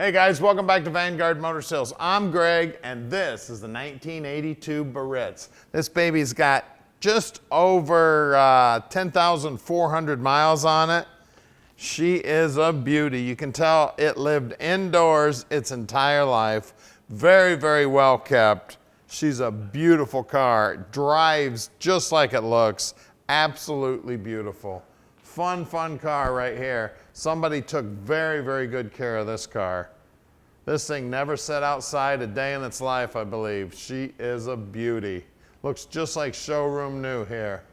Hey guys, welcome back to Vanguard Motor Sales. I'm Greg, and this is the 1982 Biarritz. This baby's got just over 10,400 miles on it. She is a beauty. You can tell it lived indoors its entire life. Very, very well kept. She's a beautiful car. It drives just like it looks. Absolutely beautiful. Fun car right here. Somebody took very, very good care of this car. This thing never sat outside a day in its life, I believe. She is a beauty. Looks just like showroom new here.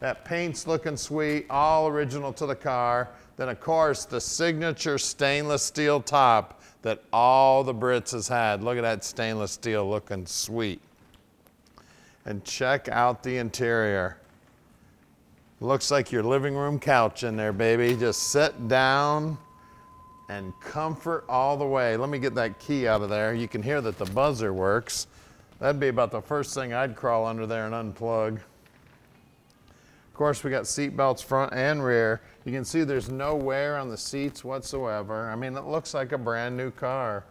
That paint's looking sweet, all original to the car. Then of course, the signature stainless steel top that all the Brits has had. Look at that stainless steel looking sweet. And check out the interior. Looks like your living room couch in there, baby. Just sit down and comfort all the way. Let me get that key out of there. You can hear that the buzzer works. That'd be about the first thing I'd crawl under there and unplug. Of course, we got seat belts front and rear. You can see there's no wear on the seats whatsoever. I mean, it looks like a brand new car.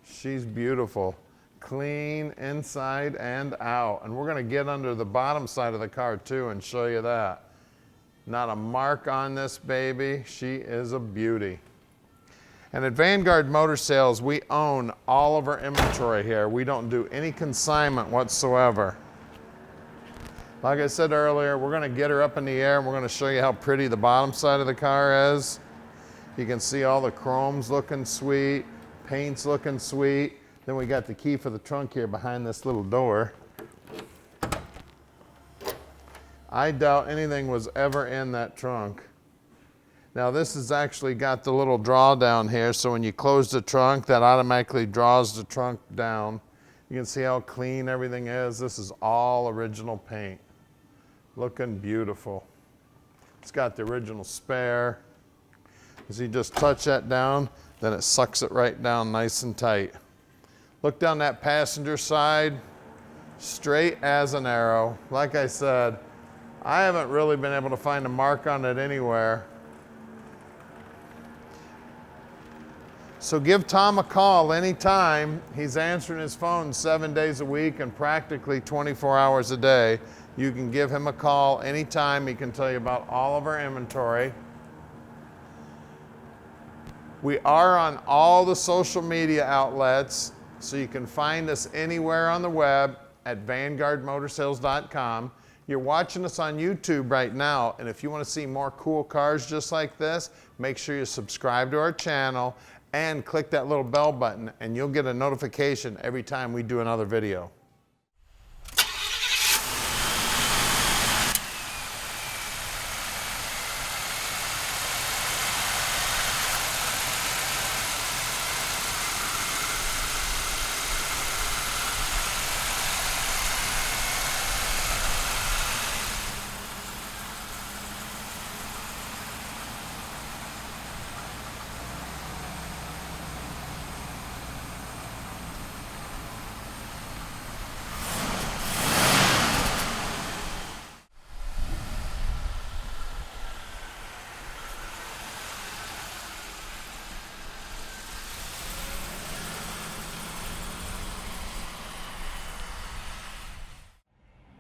She's beautiful. Clean inside and out. And we're gonna get under the bottom side of the car too and show you that. Not a mark on this baby. She is a beauty. And at Vanguard Motor Sales, we own all of our inventory here. We don't do any consignment whatsoever. Like I said earlier, we're gonna get her up in the air and we're gonna show you how pretty the bottom side of the car is. You can see all the chrome's looking sweet, paint's looking sweet. Then we got the key for the trunk here behind this little door. I doubt anything was ever in that trunk. Now this has actually got the little draw down here, so when you close the trunk, that automatically draws the trunk down. You can see how clean everything is. This is all original paint. Looking beautiful. It's got the original spare. As you just touch that down, then it sucks it right down nice and tight. Look down that passenger side, straight as an arrow. Like I said, I haven't really been able to find a mark on it anywhere. So give Tom a call anytime. He's answering his phone 7 days a week and practically 24 hours a day. You can give him a call anytime. He can tell you about all of our inventory. We are on all the social media outlets. So you can find us anywhere on the web at vanguardmotorsales.com. You're watching us on YouTube right now, and if you want to see more cool cars just like this, make sure you subscribe to our channel and click that little bell button, and you'll get a notification every time we do another video.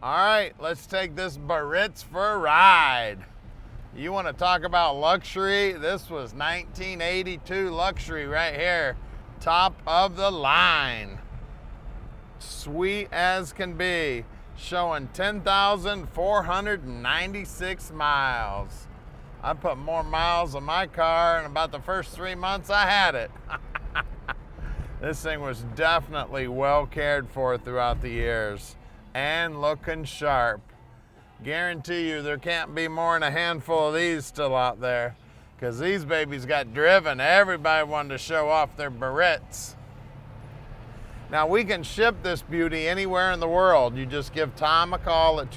All right, let's take this Biarritz for a ride. You want to talk about luxury? This was 1982 luxury right here. Top of the line. Sweet as can be. Showing 10,496 miles. I put more miles on my car in about the first 3 months I had it. This thing was definitely well cared for throughout the years. And looking sharp. Guarantee you there can't be more than a handful of these still out there, because these babies got driven. Everybody wanted to show off their Biarritz. Now we can ship this beauty anywhere in the world. You just give Tom a call at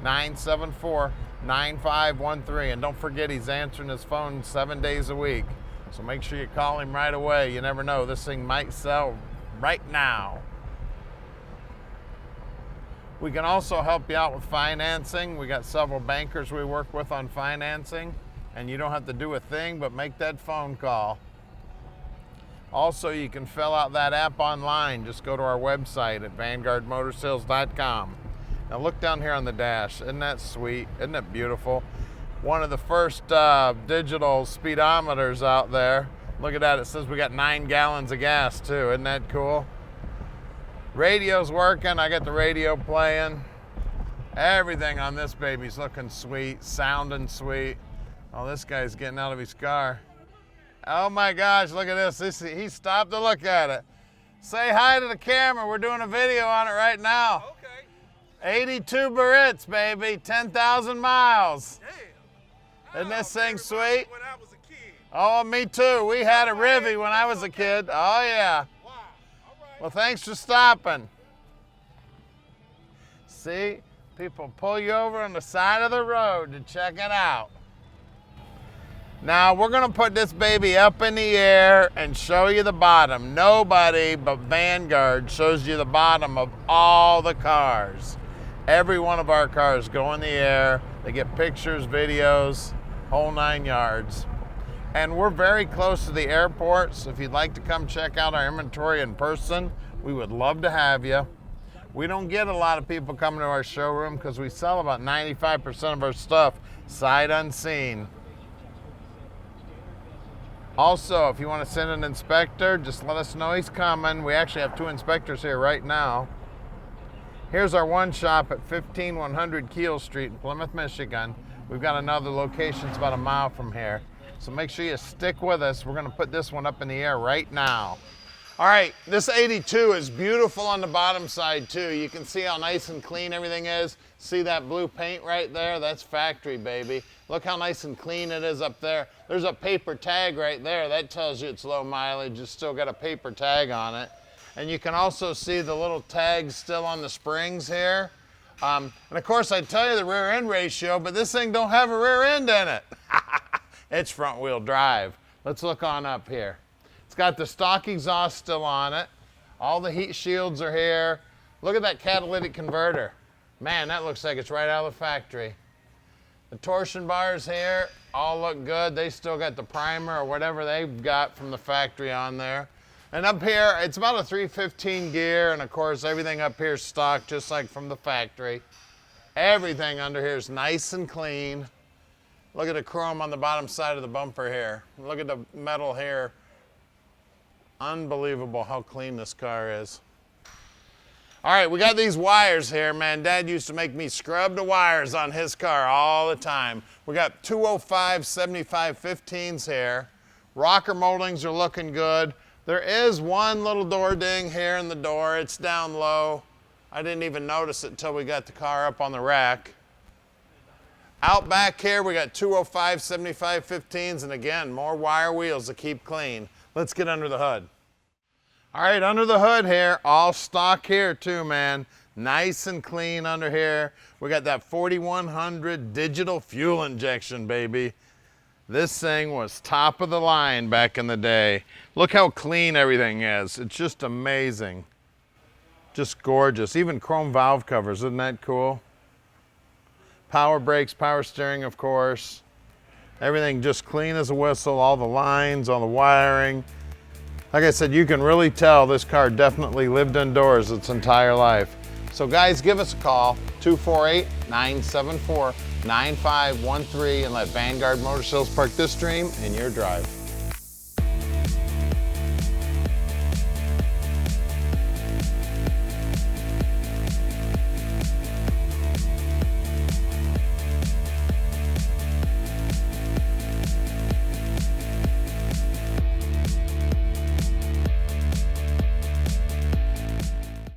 248-974-9513, and don't forget he's answering his phone 7 days a week. So make sure you call him right away. You never know, this thing might sell right now. We can also help you out with financing. We got several bankers we work with on financing. and you don't have to do a thing but make that phone call. Also, you can fill out that app online. Just go to our website at vanguardmotorsales.com. Now look down here on the dash. Isn't that sweet? Isn't that beautiful? One of the first digital speedometers out there. Look at that, it says we got 9 gallons of gas too. Isn't that cool? Radio's working, I got the radio playing. Everything on this baby's looking sweet, sounding sweet. Oh, this guy's getting out of his car. Oh my gosh, look at this. He stopped to look at it. Say hi to the camera, we're doing a video on it right now. Okay. 82 Biarritz, baby, 10,000 miles. Damn. Isn't this thing sweet? When I was a kid. Oh, me too. We had a Rivy when I was a kid. Oh yeah. Wow. All right. Well, thanks for stopping. See, people pull you over on the side of the road to check it out. Now we're gonna put this baby up in the air and show you the bottom. Nobody but Vanguard shows you the bottom of all the cars. Every one of our cars go in the air. They get pictures, videos, whole 9 yards. And we're very close to the airport, so if you'd like to come check out our inventory in person, we would love to have you. We don't get a lot of people coming to our showroom because we sell about 95% of our stuff sight unseen. Also, if you want to send an inspector, just let us know he's coming. We actually have 2 inspectors here right now. Here's our one shop at 15100 Keel Street in Plymouth, Michigan. We've got another location, it's about a mile from here. So make sure you stick with us. We're gonna put this one up in the air right now. All right, this 82 is beautiful on the bottom side too. You can see how nice and clean everything is. See that blue paint right there? That's factory, baby. Look how nice and clean it is up there. There's a paper tag right there. That tells you it's low mileage. It's still got a paper tag on it. And you can also see the little tags still on the springs here. And of course I tell you the rear end ratio, but this thing don't have a rear end in it. It's front wheel drive. Let's look on up here. It's got the stock exhaust still on it. All the heat shields are here. Look at that catalytic converter. Man, that looks like it's right out of the factory. The torsion bars here all look good. They still got the primer or whatever they've got from the factory on there. And up here, it's about a 315 gear, and of course everything up here is stock just like from the factory. Everything under here is nice and clean. Look at the chrome on the bottom side of the bumper here. Look at the metal here. Unbelievable how clean this car is. All right, we got these wires here, man. Dad used to make me scrub the wires on his car all the time. We got 205 75 15s here. Rocker moldings are looking good. There is one little door ding here in the door. It's down low. I didn't even notice it until we got the car up on the rack. Out back here, we got 205 75 15s, and again, more wire wheels to keep clean. Let's get under the hood. All right, under the hood here, all stock here too, man. Nice and clean under here. We got that 4100 digital fuel injection, baby. This thing was top of the line back in the day. Look how clean everything is. It's just amazing. Just gorgeous. Even chrome valve covers, isn't that cool? Power brakes, power steering, of course. Everything just clean as a whistle, all the lines, all the wiring. Like I said, you can really tell this car definitely lived indoors its entire life. So guys, give us a call, 248-974-9513, and let Vanguard Motor Sales park this dream in your drive.